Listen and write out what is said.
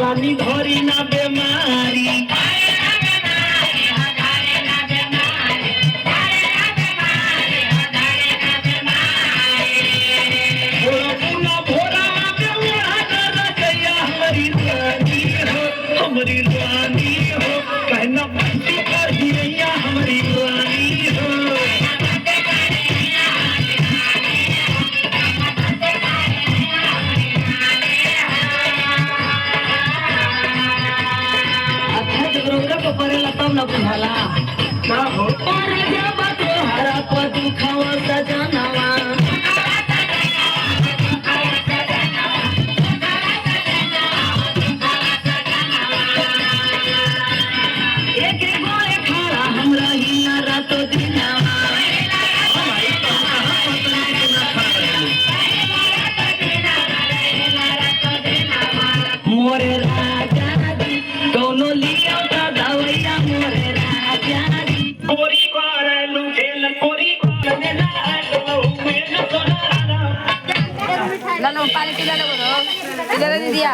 रानी धरी ना बेमारी हमारी रानी हो कहना बंदी कर दिया हमारी रानी हो अच्छा जगरोगा को करेला तब ना बुझाला ना हो और जब तो हरा को दुखावा सजनावा मोरे राजा जी दोनों लिया का दवैया मोरे राजा जी कोरी करे लुखेल कोरी करे ना तो में न सोना लालो पानी पिला लो, पिला दे दिया।